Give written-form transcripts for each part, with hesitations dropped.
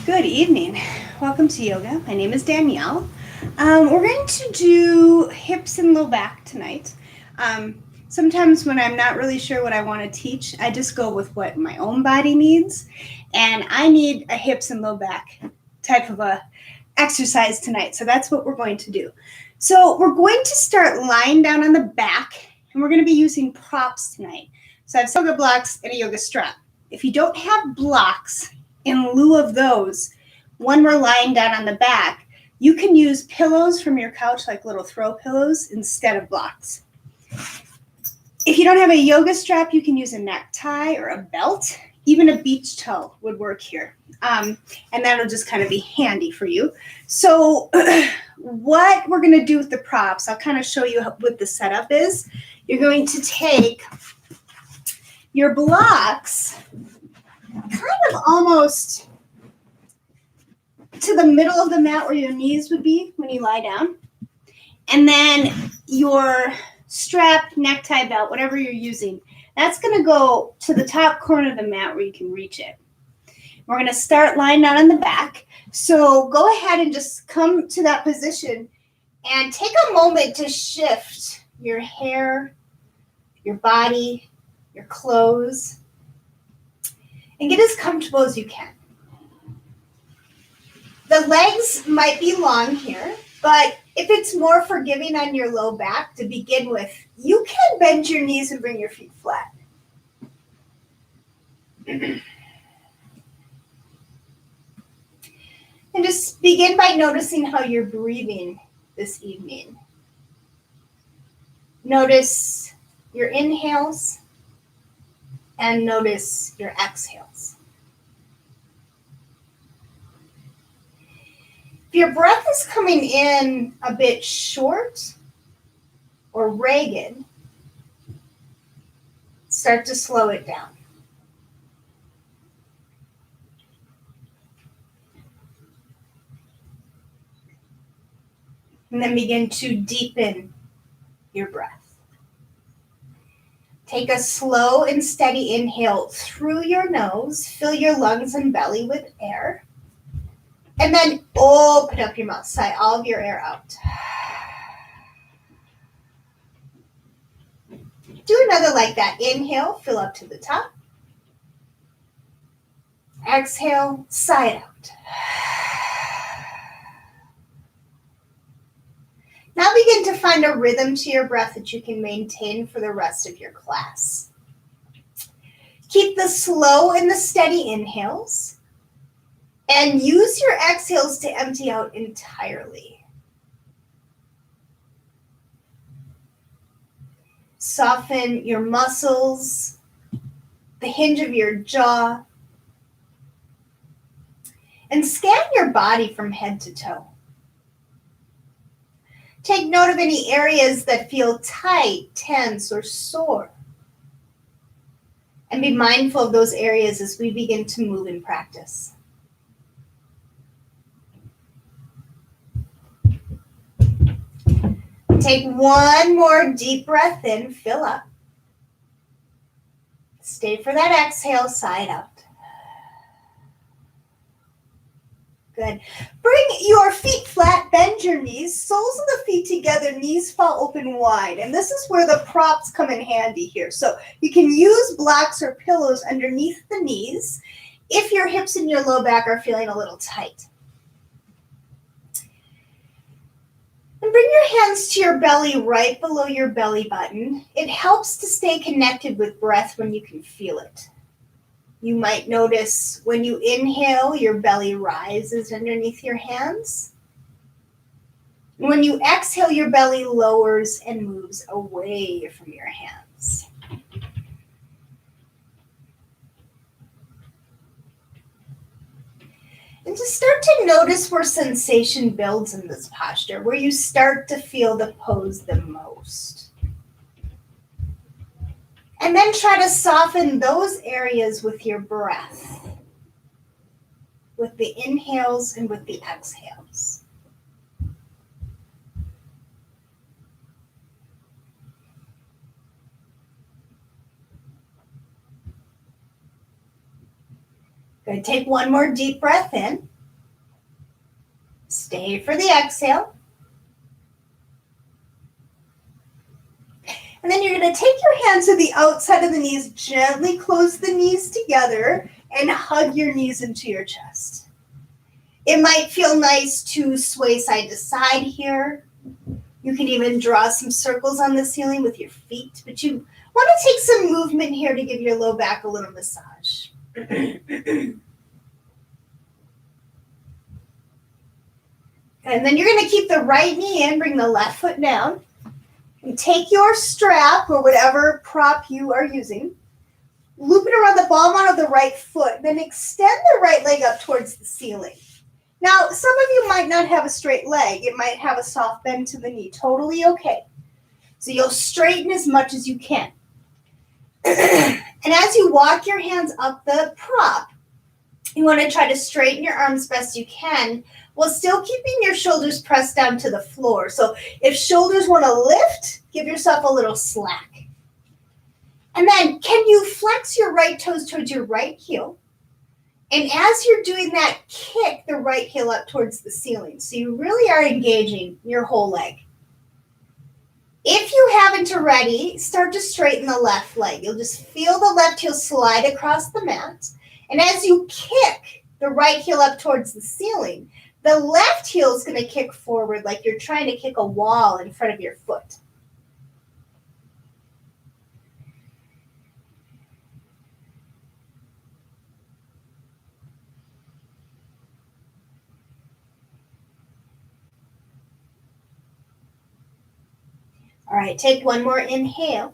Good evening. Welcome to yoga. My name is Danielle. We're going to do hips and low back tonight. Sometimes when I'm not really sure what I want to teach, I just go with what my own body needs. And I need a hips and low back type of a exercise tonight. So that's what we're going to do. So we're going to start lying down on the back, and we're going to be using props tonight. So I have yoga blocks and a yoga strap. If you don't have blocks, in lieu of those, when we're lying down on the back, you can use pillows from your couch, like little throw pillows, instead of blocks. If you don't have a yoga strap, you can use a necktie or a belt. Even a beach towel would work here. And that'll just kind of be handy for you. So what we're going to do with the props, I'll kind of show you what the setup is. You're going to take your blocks kind of almost to the middle of the mat where your knees would be when you lie down. And then your strap, necktie, belt, whatever you're using, that's going to go to the top corner of the mat where you can reach it. We're going to start lying down on the back. So go ahead and just come to that position and take a moment to shift your hair, your body, your clothes, and get as comfortable as you can. The legs might be long here, but if it's more forgiving on your low back to begin with, you can bend your knees and bring your feet flat. And just begin by noticing how you're breathing this evening. Notice your inhales and notice your exhales. If your breath is coming in a bit short or ragged, start to slow it down. And then begin to deepen your breath. Take a slow and steady inhale through your nose. Fill your lungs and belly with air. And then open up your mouth. Sigh all of your air out. Do another like that. Inhale, fill up to the top. Exhale, sigh it out. Now begin to find a rhythm to your breath that you can maintain for the rest of your class. Keep the slow and the steady inhales and use your exhales to empty out entirely. Soften your muscles, the hinge of your jaw, and scan your body from head to toe. Take note of any areas that feel tight, tense, or sore. And be mindful of those areas as we begin to move in practice. Take one more deep breath in, fill up. Stay for that exhale, sigh it out. Good. Bring your feet flat, bend your knees, soles of the feet together, knees fall open wide. And this is where the props come in handy here. So you can use blocks or pillows underneath the knees if your hips and your low back are feeling a little tight. And bring your hands to your belly right below your belly button. It helps to stay connected with breath when you can feel it. You might notice when you inhale, your belly rises underneath your hands. When you exhale, your belly lowers and moves away from your hands. And just start to notice where sensation builds in this posture, where you start to feel the pose the most. And then try to soften those areas with your breath, with the inhales and with the exhales. Good. Take one more deep breath in. Stay for the exhale. And then you're going to take your hands to the outside of the knees, gently close the knees together, and hug your knees into your chest. It might feel nice to sway side to side here. You can even draw some circles on the ceiling with your feet, but you want to take some movement here to give your low back a little massage. And then you're going to keep the right knee in, bring the left foot down, and take your strap or whatever prop you are using, loop it around the ball of the right foot, then extend the right leg up towards the ceiling. Now, some of you might not have a straight leg. It might have a soft bend to the knee. Totally okay. So you'll straighten as much as you can. And as you walk your hands up the prop, you want to try to straighten your arms best you can while still keeping your shoulders pressed down to the floor. So if shoulders want to lift, give yourself a little slack. And then can you flex your right toes towards your right heel? And as you're doing that, kick the right heel up towards the ceiling. So you really are engaging your whole leg. If you haven't already, start to straighten the left leg. You'll just feel the left heel slide across the mat. And as you kick the right heel up towards the ceiling, the left heel is going to kick forward like you're trying to kick a wall in front of your foot. All right, take one more inhale.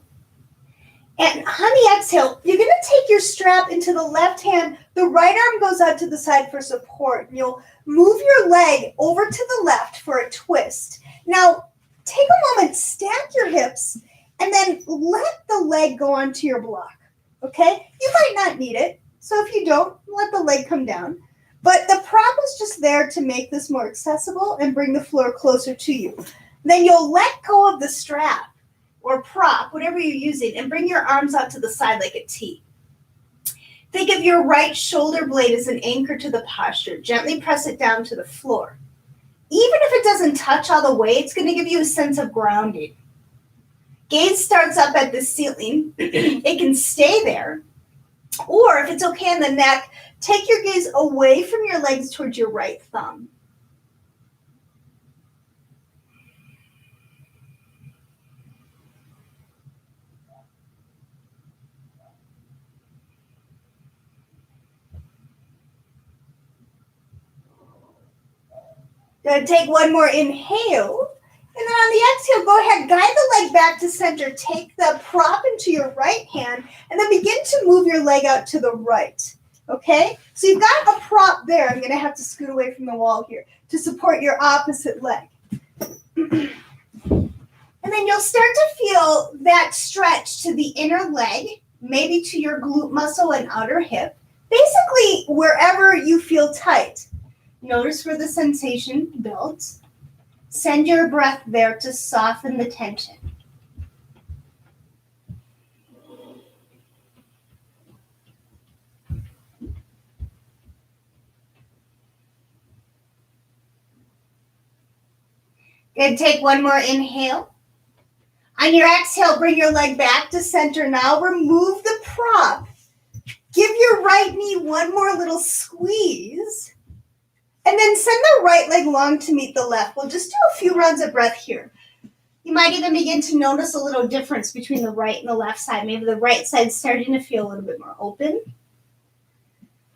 And on the exhale, you're going to take your strap into the left hand. The right arm goes out to the side for support. And you'll move your leg over to the left for a twist. Now, take a moment, stack your hips, and then let the leg go onto your block, okay? You might not need it, so if you don't, let the leg come down. But the prop is just there to make this more accessible and bring the floor closer to you. Then you'll let go of the strap or prop, whatever you're using, and bring your arms out to the side like a T. Think of your right shoulder blade as an anchor to the posture. Gently press it down to the floor. Even if it doesn't touch all the way, it's going to give you a sense of grounding. Gaze starts up at the ceiling. It can stay there. Or if it's okay in the neck, take your gaze away from your legs towards your right thumb. Gonna take one more inhale. And then on the exhale, go ahead, guide the leg back to center. Take the prop into your right hand and then begin to move your leg out to the right. Okay? So you've got a prop there. I'm going to have to scoot away from the wall here to support your opposite leg. And then you'll start to feel that stretch to the inner leg, maybe to your glute muscle and outer hip. Basically, wherever you feel tight. Notice where the sensation builds. Send your breath there to soften the tension. Good. Take one more inhale. On your exhale, bring your leg back to center. Now remove the prop. Give your right knee one more little squeeze. And then send the right leg long to meet the left. We'll just do a few rounds of breath here. You might even begin to notice a little difference between the right and the left side. Maybe the right side's starting to feel a little bit more open.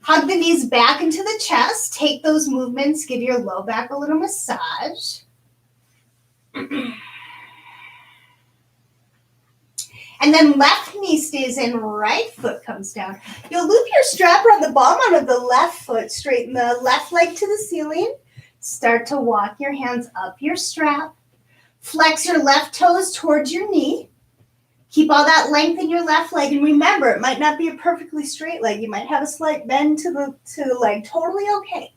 Hug the knees back into the chest. Take those movements. Give your low back a little massage. And then left knee stays in, right foot comes down. You'll loop your strap around the bottom of the left foot, straighten the left leg to the ceiling. Start to walk your hands up your strap. Flex your left toes towards your knee. Keep all that length in your left leg. And remember, it might not be a perfectly straight leg. You might have a slight bend to the leg. Totally okay.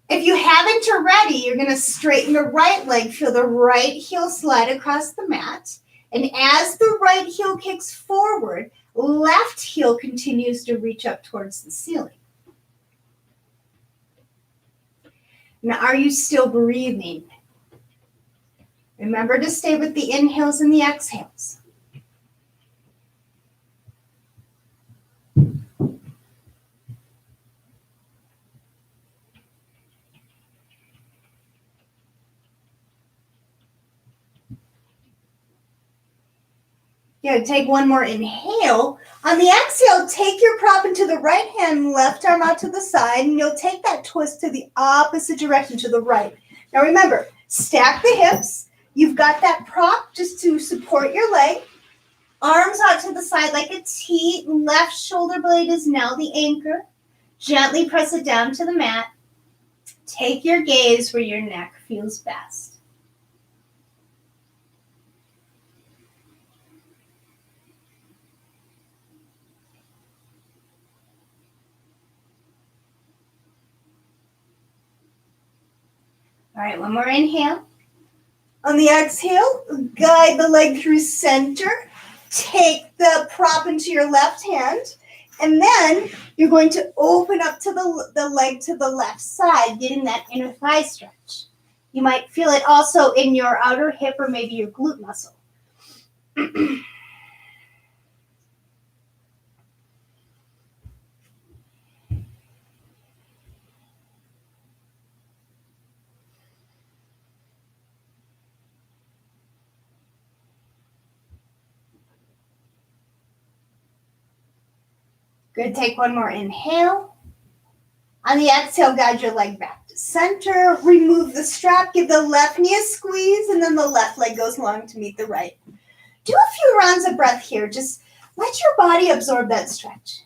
If you haven't already, you're going to straighten the right leg. Feel the right heel slide across the mat. And as the right heel kicks forward, left heel continues to reach up towards the ceiling. Now, are you still breathing? Remember to stay with the inhales and the exhales. Yeah, take one more inhale. On the exhale, take your prop into the right hand, left arm out to the side, and you'll take that twist to the opposite direction, to the right. Now remember, stack the hips. You've got that prop just to support your leg. Arms out to the side like a T. Left shoulder blade is now the anchor. Gently press it down to the mat. Take your gaze where your neck feels best. All right, one more inhale. On the exhale, guide the leg through center. Take the prop into your left hand. And then you're going to open up to the leg to the left side, getting that inner thigh stretch. You might feel it also in your outer hip or maybe your glute muscle. Good, take one more inhale. On the exhale, guide your leg back to center. Remove the strap, give the left knee a squeeze, and then the left leg goes long to meet the right. Do a few rounds of breath here. Just let your body absorb that stretch.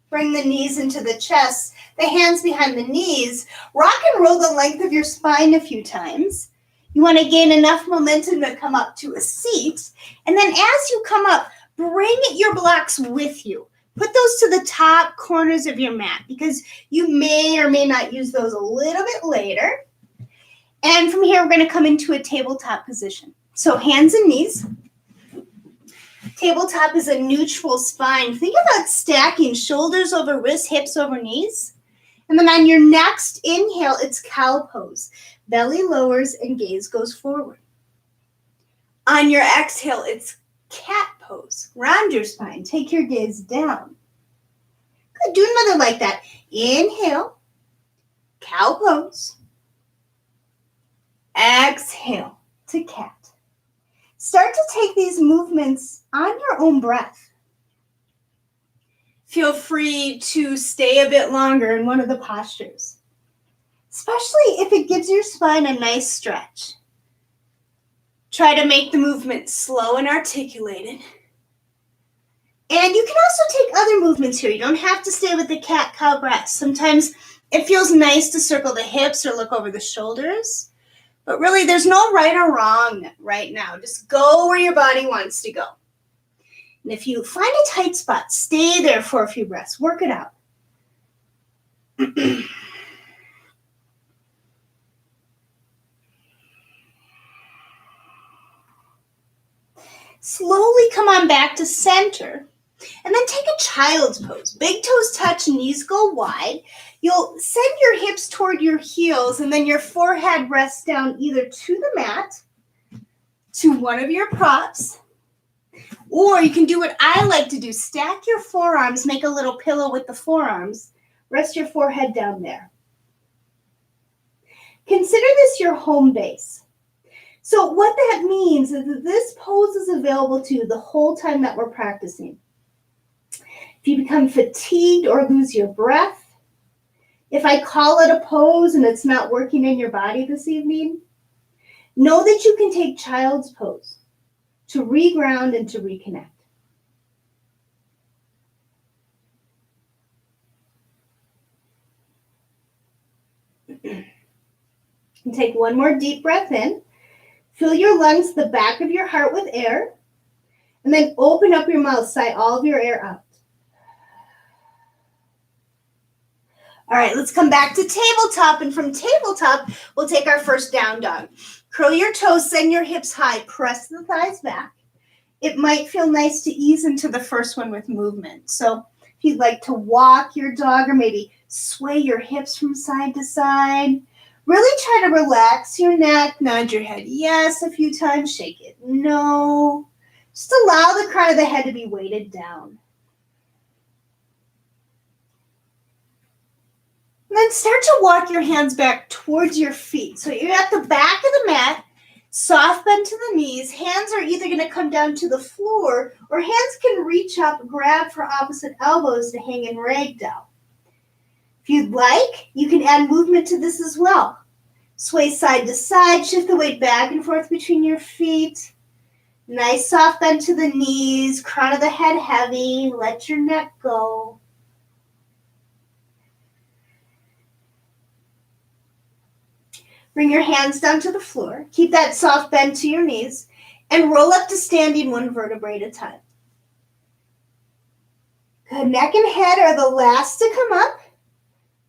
Bring the knees into the chest, the hands behind the knees. Rock and roll the length of your spine a few times. You want to gain enough momentum to come up to a seat. And then as you come up, bring your blocks with you. Put those to the top corners of your mat because you may or may not use those a little bit later. And from here, we're going to come into a tabletop position. So hands and knees. Tabletop is a neutral spine. Think about stacking shoulders over wrists, hips over knees. And then on your next inhale, it's cow pose. Belly lowers and gaze goes forward. On your exhale, it's cat pose. Round your spine. Take your gaze down. Good. Do another like that. Inhale, cow pose. Exhale to cat. Start to take these movements on your own breath. Feel free to stay a bit longer in one of the postures, especially if it gives your spine a nice stretch. Try to make the movement slow and articulated. And you can also take other movements here. You don't have to stay with the cat-cow breath. Sometimes it feels nice to circle the hips or look over the shoulders. But really, there's no right or wrong right now. Just go where your body wants to go. And if you find a tight spot, stay there for a few breaths. Work it out. Slowly come on back to center. And then take a child's pose. Big toes touch, knees go wide. You'll send your hips toward your heels, and then your forehead rests down either to the mat, to one of your props, or you can do what I like to do. Stack your forearms, make a little pillow with the forearms. Rest your forehead down there. Consider this your home base. So what that means is that this pose is available to you the whole time that we're practicing. If you become fatigued or lose your breath, if I call it a pose and it's not working in your body this evening, know that you can take child's pose to reground and to reconnect. And take one more deep breath in. Fill your lungs, the back of your heart with air, and then open up your mouth, sigh all of your air out. All right, let's come back to tabletop, and from tabletop, we'll take our first down dog. Curl your toes, send your hips high, press the thighs back. It might feel nice to ease into the first one with movement. So if you'd like to walk your dog or maybe sway your hips from side to side, really try to relax your neck, nod your head yes a few times, shake it no. Just allow the crown of the head to be weighted down. And then start to walk your hands back towards your feet. So you're at the back of the mat, soft bend to the knees. Hands are either going to come down to the floor or hands can reach up, grab for opposite elbows to hang in ragdoll. If you'd like, you can add movement to this as well. Sway side to side, shift the weight back and forth between your feet. Nice soft bend to the knees, crown of the head heavy, let your neck go. Bring your hands down to the floor. Keep that soft bend to your knees and roll up to standing one vertebrae at a time. Good. Neck and head are the last to come up.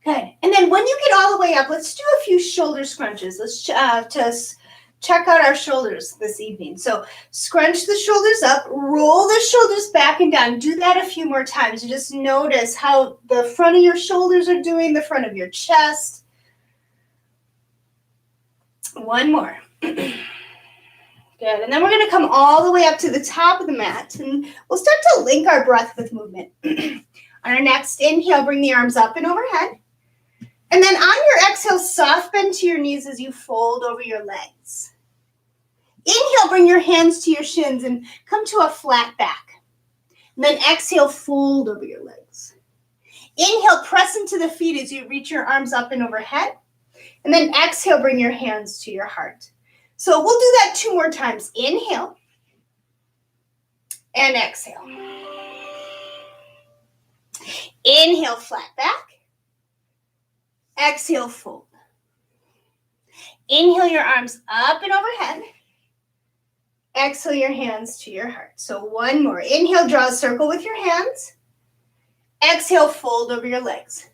Good. And then when you get all the way up, let's do a few shoulder scrunches. Let's just check out our shoulders this evening. So scrunch the shoulders up, roll the shoulders back and down. Do that a few more times. You just notice how the front of your shoulders are doing, the front of your chest. One more. Good. And then we're going to come all the way up to the top of the mat. And we'll start to link our breath with movement. On our next inhale, bring the arms up and overhead. And then on your exhale, soft bend to your knees as you fold over your legs. Inhale, bring your hands to your shins and come to a flat back. And then exhale, fold over your legs. Inhale, press into the feet as you reach your arms up and overhead. And then exhale, bring your hands to your heart. So we'll do that 2 more times. Inhale and exhale. Inhale, flat back. Exhale, fold. Inhale your arms up and overhead. Exhale your hands to your heart. So one more. Inhale, draw a circle with your hands. Exhale, fold over your legs.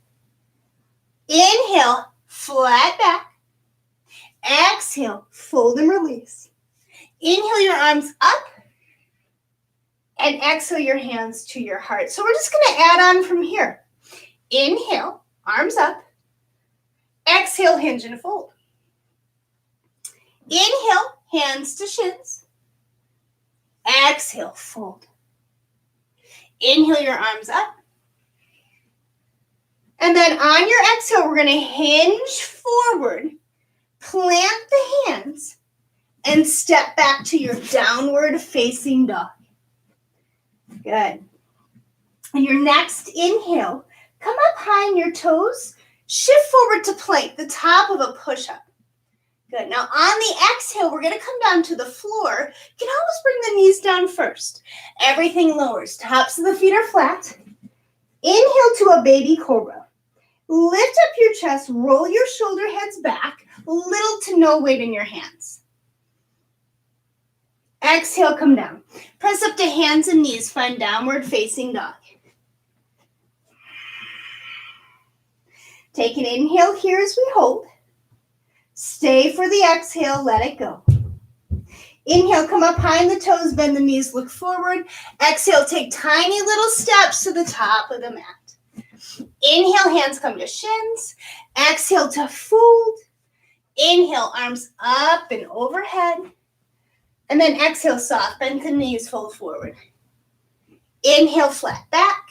Inhale, flat back. Exhale, fold and release. Inhale your arms up. And exhale your hands to your heart. So we're just going to add on from here. Inhale, arms up. Exhale, hinge and fold. Inhale, hands to shins. Exhale, fold. Inhale your arms up. And then on your exhale, we're going to hinge forward, plant the hands, and step back to your downward facing dog. Good. And your next inhale, come up high on your toes, shift forward to plank, the top of a push-up. Good. Now on the exhale, we're going to come down to the floor. You can always bring the knees down first. Everything lowers. Tops of the feet are flat. Inhale to a baby cobra. Lift up your chest, roll your shoulder heads back, little to no weight in your hands. Exhale, come down. Press up to hands and knees, find downward facing dog. Take an inhale here as we hold. Stay for the exhale, let it go. Inhale, come up high in the toes, bend the knees, look forward. Exhale, take tiny little steps to the top of the mat. Inhale, hands come to shins. Exhale to fold. Inhale, arms up and overhead. And then exhale, soft, bend the knees, fold forward. Inhale, flat back.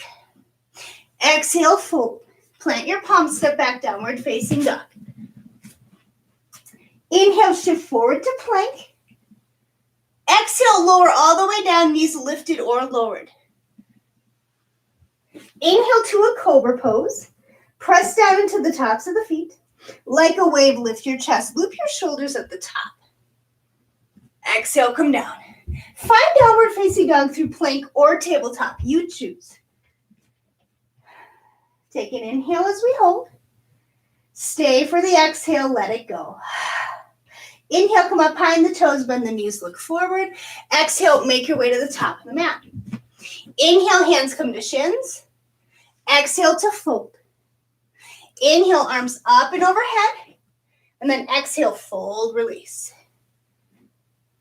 Exhale, fold. Plant your palms, step back, downward facing dog. Inhale, shift forward to plank. Exhale, lower all the way down, knees lifted or lowered. Inhale to a cobra pose. Press down into the tops of the feet. Like a wave, lift your chest. Loop your shoulders at the top. Exhale, come down. Find downward facing dog through plank or tabletop. You choose. Take an inhale as we hold. Stay for the exhale, let it go. Inhale, come up high in the toes, bend the knees, look forward. Exhale, make your way to the top of the mat. Inhale, hands come to shins. Exhale to fold. Inhale, arms up and overhead. And then exhale, fold, release.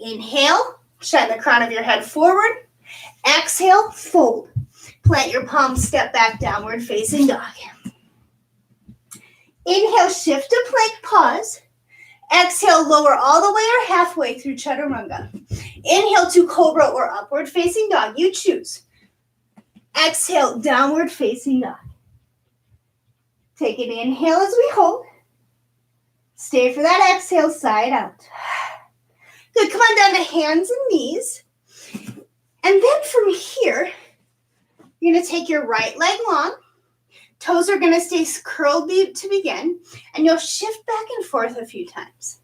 Inhale, shine the crown of your head forward. Exhale, fold. Plant your palms, step back, downward facing dog. Inhale, shift to plank, pause. Exhale, lower all the way or halfway through chaturanga. Inhale to cobra or upward facing dog. You choose. Exhale, downward facing dog. Take an inhale as we hold. Stay for that exhale, side out. Good, come on down to hands and knees. And then from here, you're going to take your right leg long. Toes are going to stay curled to begin. And you'll shift back and forth a few times.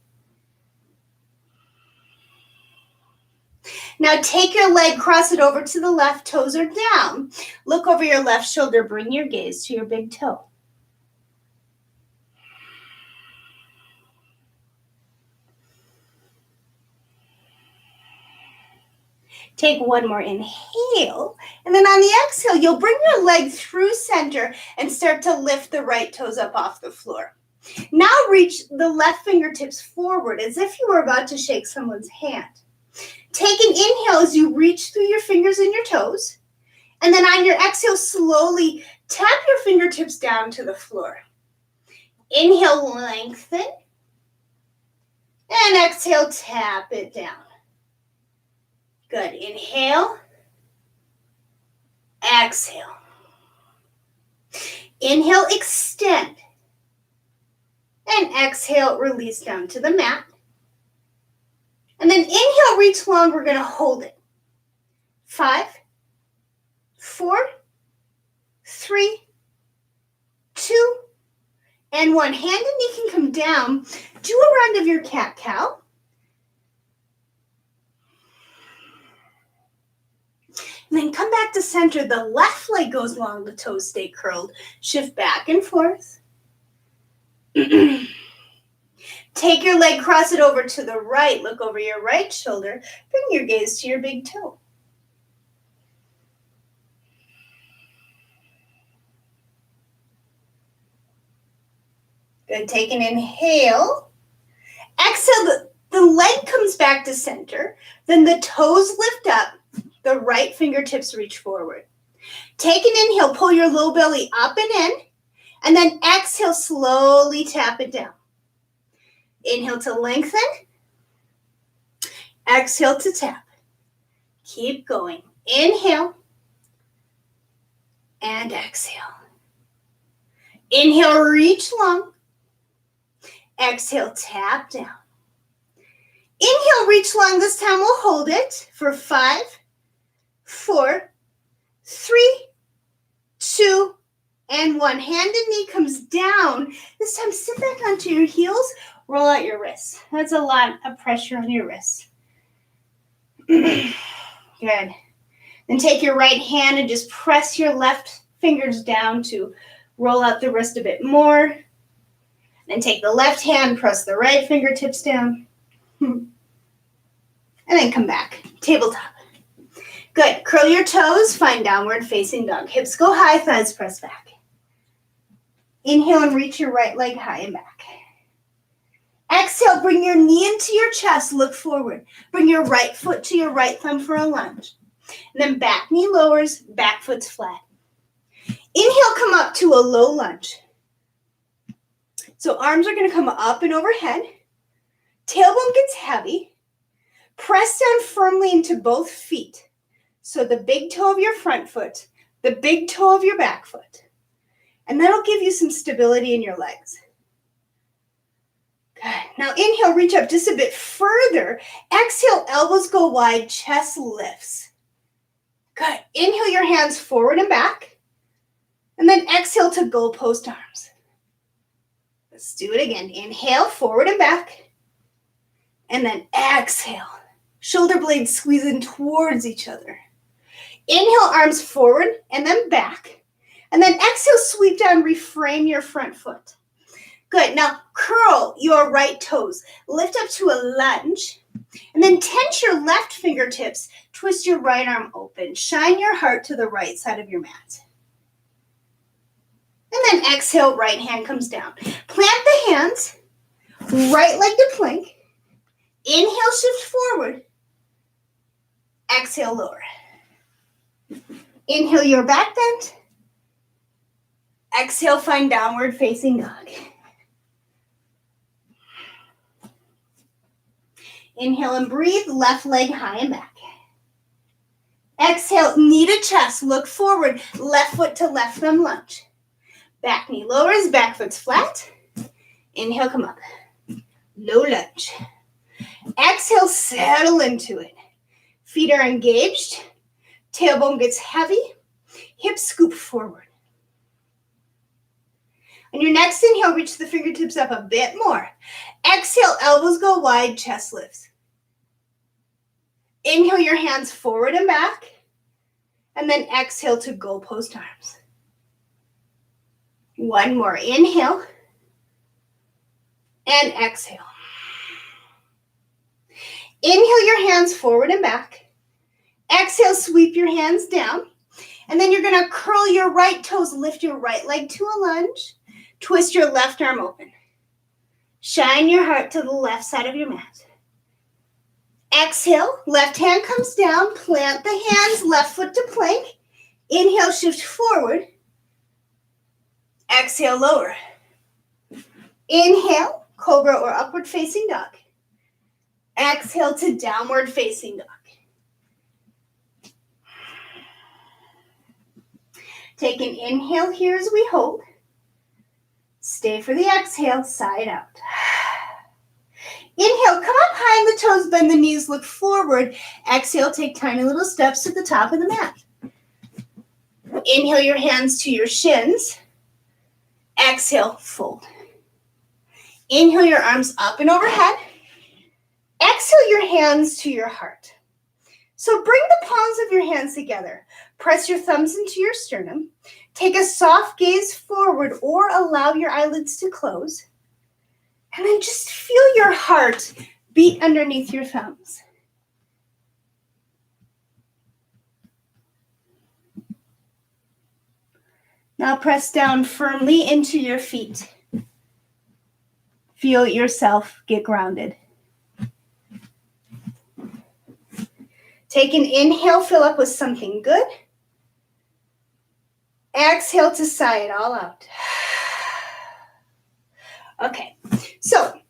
Now take your leg, cross it over to the left. Toes are down. Look over your left shoulder. Bring your gaze to your big toe. Take one more inhale, and then on the exhale, you'll bring your leg through center and start to lift the right toes up off the floor. Now reach the left fingertips forward as if you were about to shake someone's hand. Take an inhale as you reach through your fingers and your toes, and then on your exhale, slowly tap your fingertips down to the floor. Inhale, lengthen, and exhale, tap it down. Good. Inhale. Exhale. Inhale, extend. And exhale, release down to the mat. And then inhale, reach long. We're going to hold it. 5, 4, 3, 2, and 1. Hand and knee can come down. Do a round of your cat-cow. And then come back to center. The left leg goes long. The toes stay curled. Shift back and forth. Take your leg, cross it over to the right. Look over your right shoulder. Bring your gaze to your big toe. Good. Take an inhale. Exhale. The leg comes back to center. Then the toes lift up. The right fingertips reach forward. Take an inhale, pull your low belly up and in, and then exhale, slowly tap it down. Inhale to lengthen. Exhale to tap. Keep going. Inhale and exhale. Inhale, reach long. Exhale, tap down. Inhale, reach long. This time we'll hold it for 5, 4, 3, 2, and 1. Hand and knee comes down. This time sit back onto your heels. Roll out your wrists. That's a lot of pressure on your wrists. Good. Then take your right hand and just press your left fingers down to roll out the wrist a bit more. Then take the left hand, press the right fingertips down. And then come back. Tabletop. Good. Curl your toes. Find downward facing dog. Hips go high, thighs press back. Inhale and reach your right leg high and back. Exhale, bring your knee into your chest. Look forward. Bring your right foot to your right thumb for a lunge. And then back knee lowers, back foot's flat. Inhale, come up to a low lunge. So arms are going to come up and overhead. Tailbone gets heavy. Press down firmly into both feet. So the big toe of your front foot, the big toe of your back foot. And that'll give you some stability in your legs. Good. Now inhale, reach up just a bit further. Exhale, elbows go wide, chest lifts. Good. Inhale your hands forward and back. And then exhale to goalpost arms. Let's do it again. Inhale, forward and back. And then exhale. Shoulder blades squeeze in towards each other. Inhale, arms forward and then back. And then exhale, sweep down, reframe your front foot. Good. Now curl your right toes. Lift up to a lunge. And then tense your left fingertips. Twist your right arm open. Shine your heart to the right side of your mat. And then exhale, right hand comes down. Plant the hands. Right leg to plank. Inhale, shift forward. Exhale, lower. Inhale your back bend. Exhale, find downward facing dog. Inhale and breathe, left leg high and back. Exhale, knee to chest, look forward, left foot to left thumb lunge. Back knee lowers, back foot's flat. Inhale, come up. Low lunge. Exhale, settle into it. Feet are engaged. Tailbone gets heavy. Hips scoop forward. On your next inhale, reach the fingertips up a bit more. Exhale, elbows go wide, chest lifts. Inhale your hands forward and back. And then exhale to go post arms. One more. Inhale. And exhale. Inhale your hands forward and back. Exhale, sweep your hands down. And then you're going to curl your right toes, lift your right leg to a lunge. Twist your left arm open. Shine your heart to the left side of your mat. Exhale, left hand comes down, plant the hands, left foot to plank. Inhale, shift forward. Exhale, lower. Inhale, cobra or upward facing dog. Exhale to downward facing dog. Take an inhale here as we hold. Stay for the exhale, side out. Inhale, come up high in the toes, bend the knees, look forward. Exhale, take tiny little steps to the top of the mat. Inhale your hands to your shins. Exhale, fold. Inhale your arms up and overhead. Exhale your hands to your heart. So bring the palms of your hands together. Press your thumbs into your sternum. Take a soft gaze forward or allow your eyelids to close. And then just feel your heart beat underneath your thumbs. Now press down firmly into your feet. Feel yourself get grounded. Take an inhale, fill up with something good. Exhale to sigh it all out. Okay, so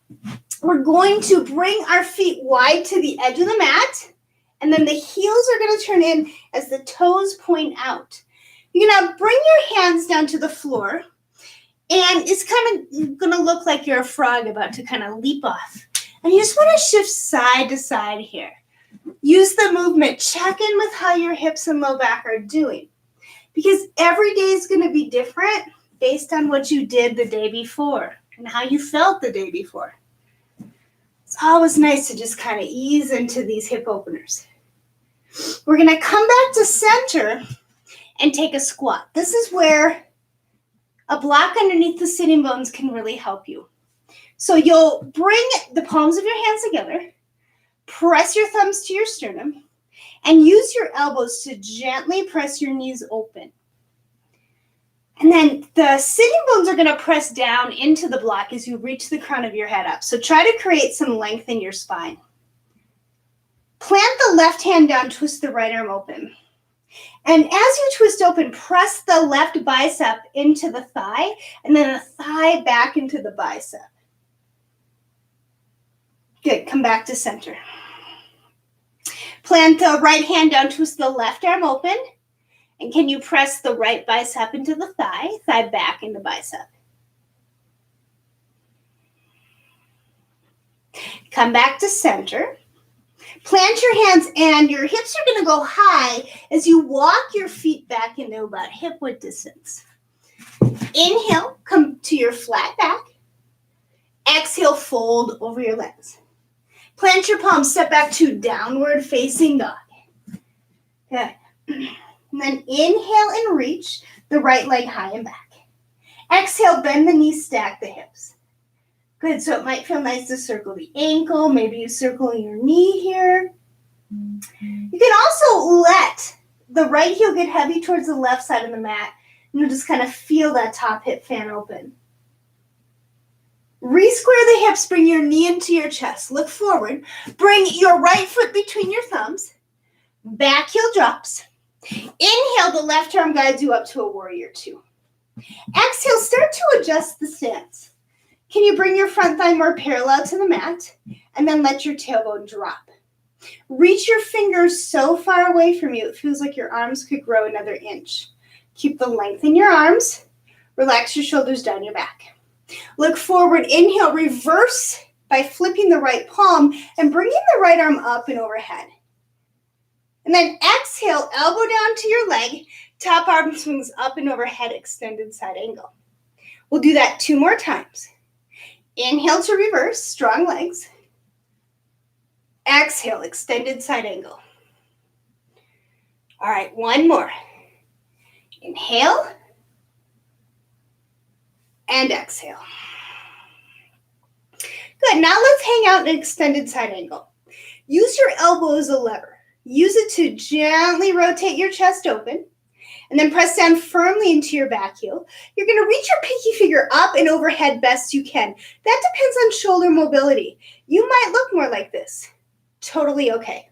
we're going to bring our feet wide to the edge of the mat, and then the heels are going to turn in as the toes point out. You're going to bring your hands down to the floor, and it's kind of going to look like you're a frog about to kind of leap off. And you just want to shift side to side here. Use the movement. Check in with how your hips and low back are doing. Because every day is going to be different based on what you did the day before and how you felt the day before. It's always nice to just kind of ease into these hip openers. We're going to come back to center and take a squat. This is where a block underneath the sitting bones can really help you. So you'll bring the palms of your hands together, press your thumbs to your sternum, and use your elbows to gently press your knees open. And then the sitting bones are going to press down into the block as you reach the crown of your head up. So try to create some length in your spine. Plant the left hand down, twist the right arm open. And as you twist open, press the left bicep into the thigh, and then the thigh back into the bicep. Good, come back to center. Plant the right hand down, twist the left arm open. And can you press the right bicep into the thigh, thigh back into bicep? Come back to center. Plant your hands and your hips are going to go high as you walk your feet back into about hip width distance. Inhale, come to your flat back. Exhale, fold over your legs. Plant your palms, step back to downward facing dog. Good. And then inhale and reach the right leg high and back. Exhale, bend the knees, stack the hips. Good, so it might feel nice to circle the ankle. Maybe you circle your knee here. You can also let the right heel get heavy towards the left side of the mat. And you'll just kind of feel that top hip fan open. Re-square the hips, bring your knee into your chest. Look forward. Bring your right foot between your thumbs. Back heel drops. Inhale, the left arm guides you up to a warrior two. Exhale, start to adjust the stance. Can you bring your front thigh more parallel to the mat? And then let your tailbone drop. Reach your fingers so far away from you, it feels like your arms could grow another inch. Keep the length in your arms. Relax your shoulders down your back. Look forward, inhale, reverse by flipping the right palm and bringing the right arm up and overhead. And then exhale, elbow down to your leg, top arm swings up and overhead, extended side angle. We'll do that 2 more times. Inhale to reverse, strong legs. Exhale, extended side angle. All right, 1 more. Inhale and exhale. Good, now let's hang out in an extended side angle. Use your elbow as a lever. Use it to gently rotate your chest open and then press down firmly into your back heel. You're going to reach your pinky finger up and overhead best you can. That depends on shoulder mobility. You might look more like this. Totally okay.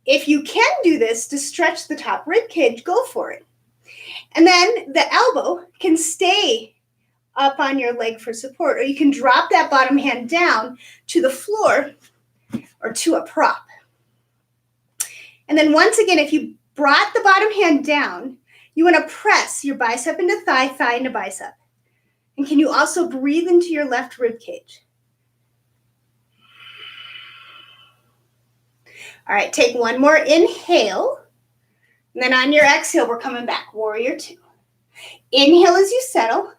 If you can do this to stretch the top rib cage, go for it. And then the elbow can stay up on your leg for support, or you can drop that bottom hand down to the floor or to a prop. And then once again, if you brought the bottom hand down, you want to press your bicep into thigh, thigh into bicep. And can you also breathe into your left rib cage? All right, take 1 more inhale. And then on your exhale, we're coming back, warrior two. Inhale as you settle.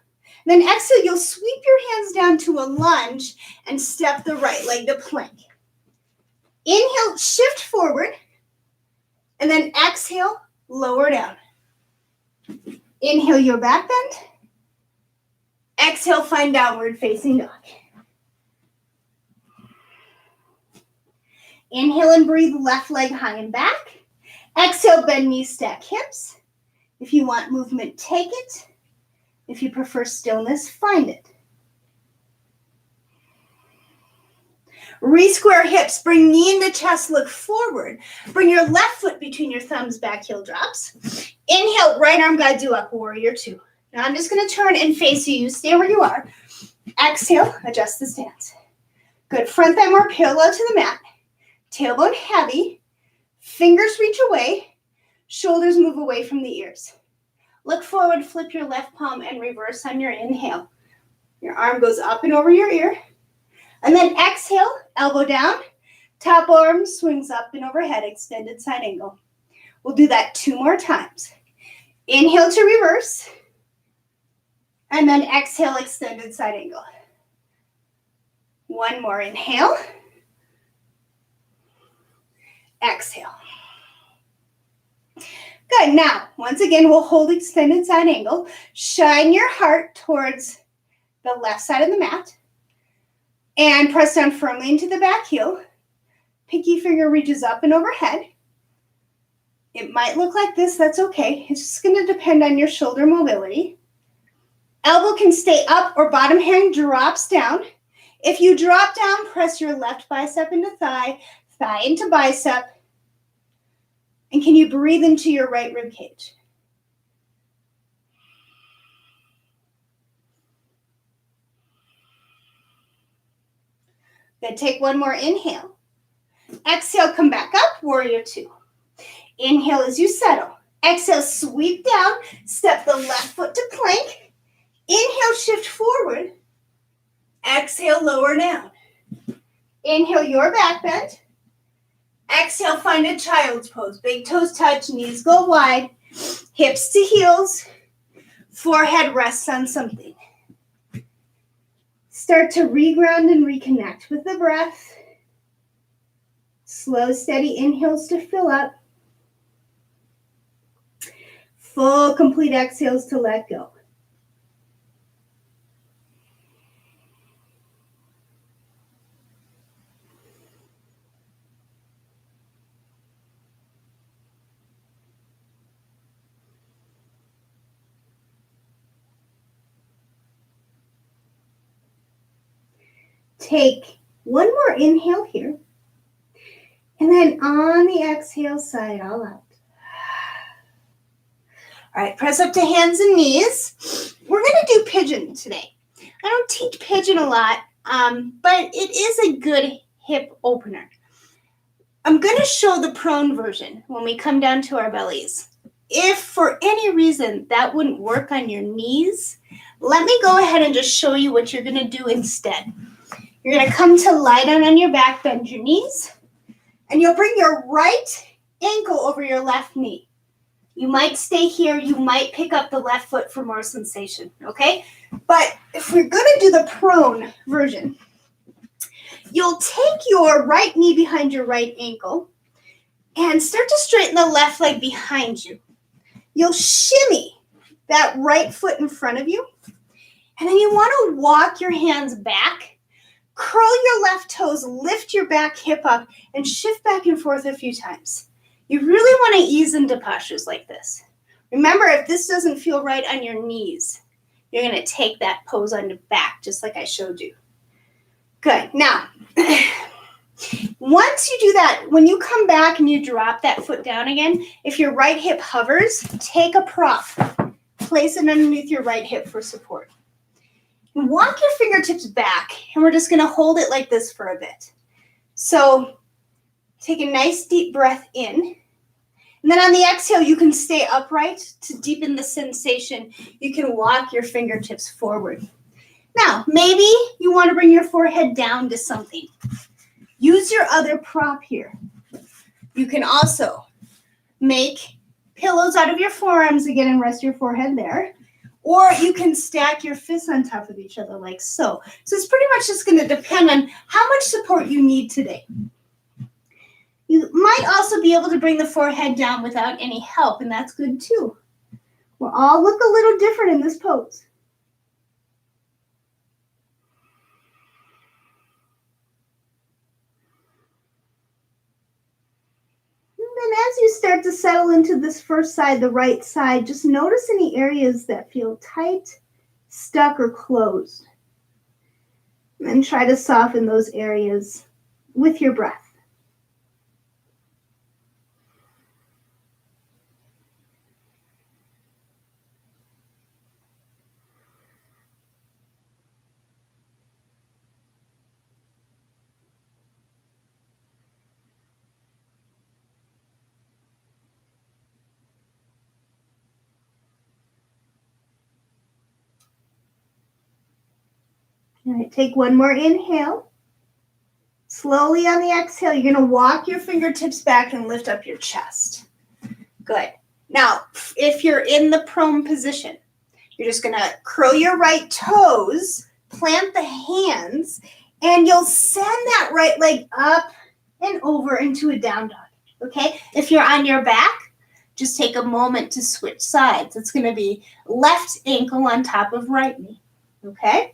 Then exhale, you'll sweep your hands down to a lunge and step the right leg to plank. Inhale, shift forward. And then exhale, lower down. Inhale your back bend. Exhale, find downward facing dog. Inhale and breathe, left leg high and back. Exhale, bend knees, stack hips. If you want movement, take it. If you prefer stillness, find it. Re-square hips, bring knee into chest, look forward. Bring your left foot between your thumbs, back heel drops. Inhale, right arm guides you up, warrior two. Now I'm just going to turn and face you. You stay where you are. Exhale, adjust the stance. Good, front thigh more parallel to the mat. Tailbone heavy. Fingers reach away. Shoulders move away from the ears. Look forward, flip your left palm and reverse on your inhale. Your arm goes up and over your ear. And then exhale, elbow down, top arm swings up and overhead, extended side angle. We'll do that 2 more times. Inhale to reverse. And then exhale, extended side angle. 1 more, inhale. Exhale. Good, now, once again, we'll hold extended side angle. Shine your heart towards the left side of the mat. And press down firmly into the back heel. Pinky finger reaches up and overhead. It might look like this, that's okay. It's just going to depend on your shoulder mobility. Elbow can stay up or bottom hand drops down. If you drop down, press your left bicep into thigh, thigh into bicep. And can you breathe into your right rib cage? Then take 1 more inhale. Exhale, come back up, warrior two. Inhale as you settle. Exhale, sweep down, step the left foot to plank. Inhale, shift forward. Exhale, lower down. Inhale, your back bend. Exhale, find a child's pose. Big toes touch, knees go wide, hips to heels, forehead rests on something. Start to reground and reconnect with the breath. Slow, steady inhales to fill up. Full, complete exhales to let go. Take 1 more inhale here. And then on the exhale, sigh it all out. All right, press up to hands and knees. We're going to do pigeon today. I don't teach pigeon a lot, but it is a good hip opener. I'm going to show the prone version when we come down to our bellies. If for any reason that wouldn't work on your knees, let me go ahead and just show you what you're going to do instead. You're going to come to lie down on your back, bend your knees, and you'll bring your right ankle over your left knee. You might stay here. You might pick up the left foot for more sensation, okay? But if we're going to do the prone version, you'll take your right knee behind your right ankle and start to straighten the left leg behind you. You'll shimmy that right foot in front of you, and then you want to walk your hands back, curl your left toes, lift your back hip up, and shift back and forth a few times. You really want to ease into postures like this. Remember, if this doesn't feel right on your knees, you're going to take that pose on the back, just like I showed you. Good. Now, once you do that, when you come back and you drop that foot down again, if your right hip hovers, take a prop. Place it underneath your right hip for support. And walk your fingertips back, and we're just going to hold it like this for a bit. So take a nice deep breath in. And then on the exhale, you can stay upright to deepen the sensation. You can walk your fingertips forward. Now, maybe you want to bring your forehead down to something. Use your other prop here. You can also make pillows out of your forearms again and rest your forehead there. Or you can stack your fists on top of each other like so. So it's pretty much just going to depend on how much support you need today. You might also be able to bring the forehead down without any help, and that's good too. We'll all look a little different in this pose. And then as you start to settle into this first side, the right side, just notice any areas that feel tight, stuck, or closed. And then try to soften those areas with your breath. All right, take one more inhale. Slowly on the exhale, you're going to walk your fingertips back and lift up your chest. Good. Now, if you're in the prone position, you're just going to curl your right toes, plant the hands, and you'll send that right leg up and over into a down dog. Okay? If you're on your back, just take a moment to switch sides. It's going to be left ankle on top of right knee. Okay?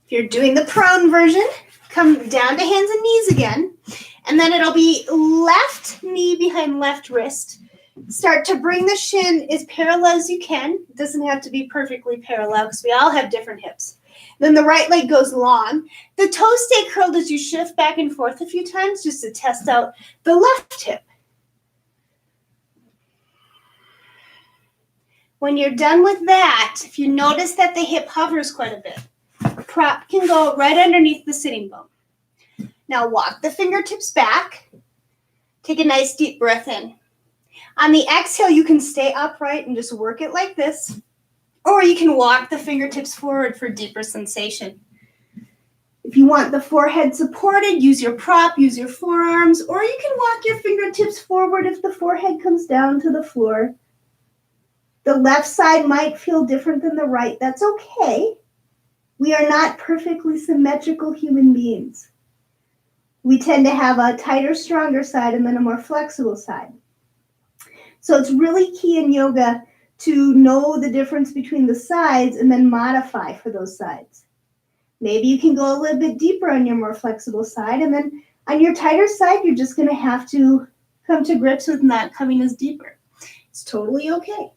If you're doing the prone version, come down to hands and knees again, and then it'll be left knee behind left wrist. Start to bring the shin as parallel as you can. It doesn't have to be perfectly parallel because we all have different hips. Then the right leg goes long. The toes stay curled as you shift back and forth a few times just to test out the left hip. When you're done with that, if you notice that the hip hovers quite a bit, a prop can go right underneath the sitting bone. Now walk the fingertips back. Take a nice deep breath in. On the exhale, you can stay upright and just work it like this, or you can walk the fingertips forward for deeper sensation. If you want the forehead supported, use your prop, use your forearms, or you can walk your fingertips forward if the forehead comes down to the floor. The left side might feel different than the right. That's okay. We are not perfectly symmetrical human beings. We tend to have a tighter, stronger side and then a more flexible side. So it's really key in yoga to know the difference between the sides and then modify for those sides. Maybe you can go a little bit deeper on your more flexible side, and then on your tighter side, you're just going to have to come to grips with not coming as deeper. It's totally okay.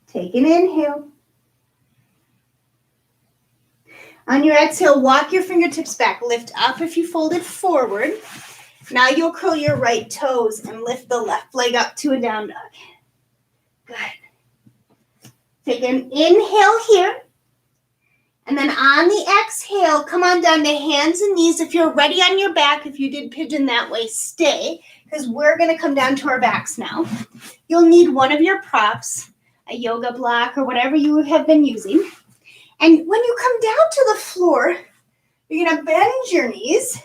Take an inhale. On your exhale, walk your fingertips back. Lift up if you folded forward. Now you'll curl your right toes and lift the left leg up to a down dog. Good. Take an inhale here. And then on the exhale, come on down to hands and knees. If you're ready on your back, if you did pigeon that way, stay, because we're going to come down to our backs now. You'll need one of your props, a yoga block or whatever you have been using. And when you come down to the floor, you're going to bend your knees,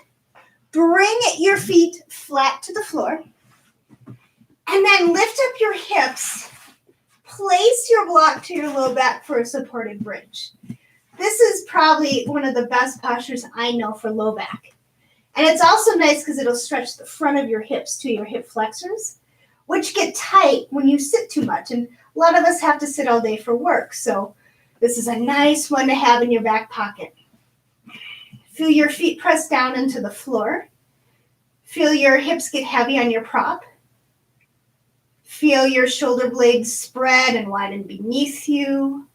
bring your feet flat to the floor, and then lift up your hips. Place your block to your low back for a supported bridge. This is probably one of the best postures I know for low back. And it's also nice because it'll stretch the front of your hips to your hip flexors, which get tight when you sit too much. And a lot of us have to sit all day for work. So this is a nice one to have in your back pocket. Feel your feet press down into the floor. Feel your hips get heavy on your prop. Feel your shoulder blades spread and widen beneath you.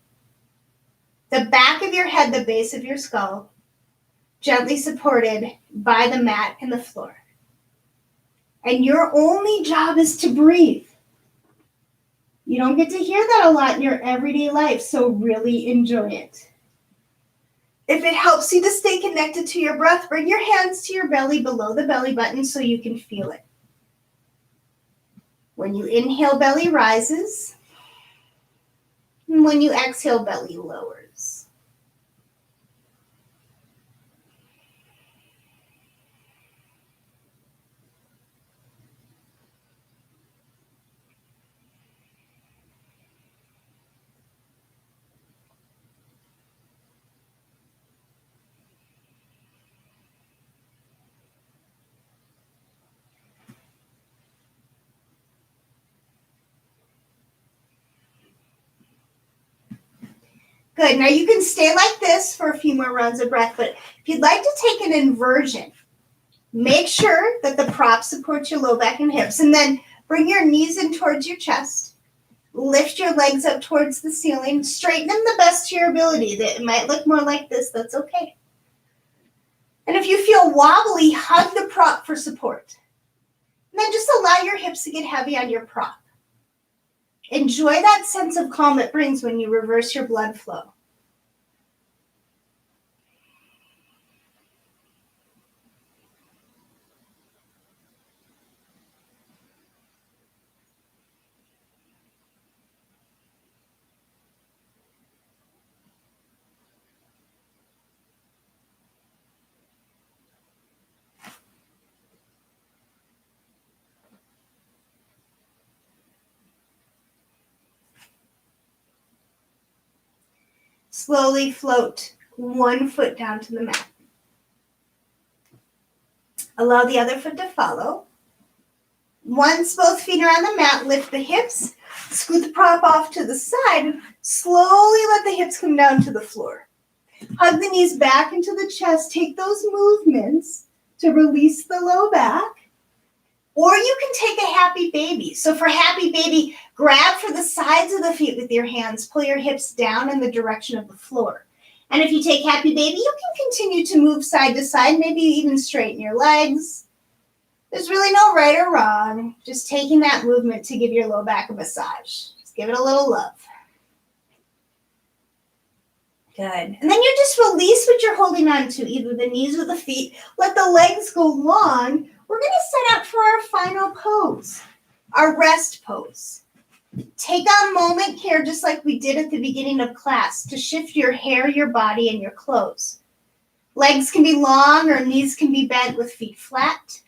The back of your head, the base of your skull, gently supported by the mat and the floor. And your only job is to breathe. You don't get to hear that a lot in your everyday life, so really enjoy it. If it helps you to stay connected to your breath, bring your hands to your belly below the belly button so you can feel it. When you inhale, belly rises. And when you exhale, belly lowers. Good. Now you can stay like this for a few more rounds of breath, but if you'd like to take an inversion, make sure that the prop supports your low back and hips, and then bring your knees in towards your chest. Lift your legs up towards the ceiling. Straighten them the best to your ability. It might look more like this. That's okay. And if you feel wobbly, hug the prop for support. And then just allow your hips to get heavy on your prop. Enjoy that sense of calm it brings when you reverse your blood flow. Slowly float one foot down to the mat. Allow the other foot to follow. Once both feet are on the mat, lift the hips, scoot the prop off to the side, and slowly let the hips come down to the floor. Hug the knees back into the chest. Take those movements to release the low back. Or you can take a happy baby. So for happy baby, grab for the sides of the feet with your hands. Pull your hips down in the direction of the floor. And if you take happy baby, you can continue to move side to side, maybe even straighten your legs. There's really no right or wrong. Just taking that movement to give your low back a massage. Just give it a little love. Good. And then you just release what you're holding on to, either the knees or the feet. Let the legs go long. We're going to set up for our final pose, our rest pose. Take a moment here, just like we did at the beginning of class, to shift your hair, your body, and your clothes. Legs can be long or knees can be bent with feet flat.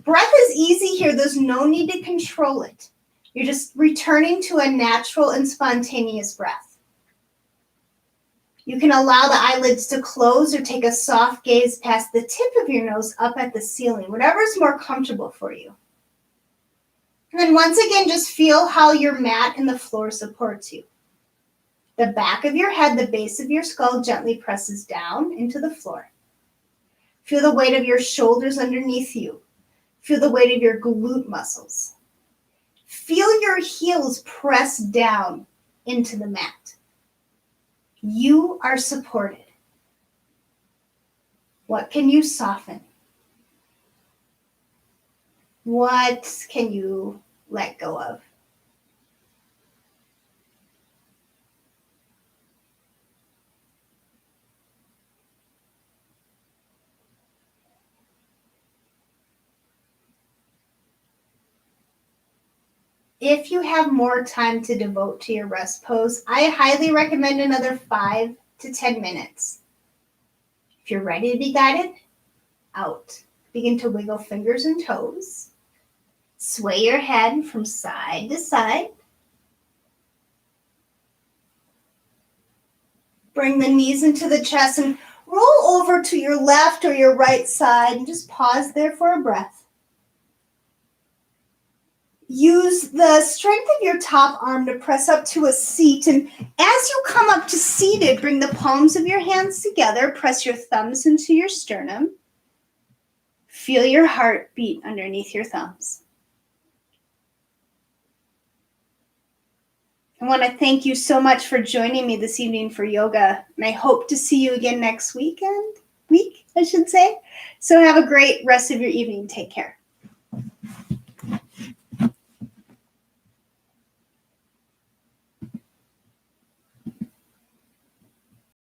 Breath is easy here. There's no need to control it. You're just returning to a natural and spontaneous breath. You can allow the eyelids to close or take a soft gaze past the tip of your nose up at the ceiling, whatever is more comfortable for you. And then once again, just feel how your mat and the floor supports you. The back of your head, the base of your skull gently presses down into the floor. Feel the weight of your shoulders underneath you. Feel the weight of your glute muscles. Feel your heels press down into the mat. You are supported. What can you soften? What can you let go of? If you have more time to devote to your rest pose, I highly recommend another 5 to 10 minutes. If you're ready to be guided, out. Begin to wiggle fingers and toes. Sway your head from side to side. Bring the knees into the chest and roll over to your left or your right side and just pause there for a breath. Use the strength of your top arm to press up to a seat, and as you come up to seated, bring the palms of your hands together, press your thumbs into your sternum. Feel your heart beat underneath your thumbs. I want to thank you so much for joining me this evening for yoga, and I hope to see you again next week, I should say. So have a great rest of your evening. Take care.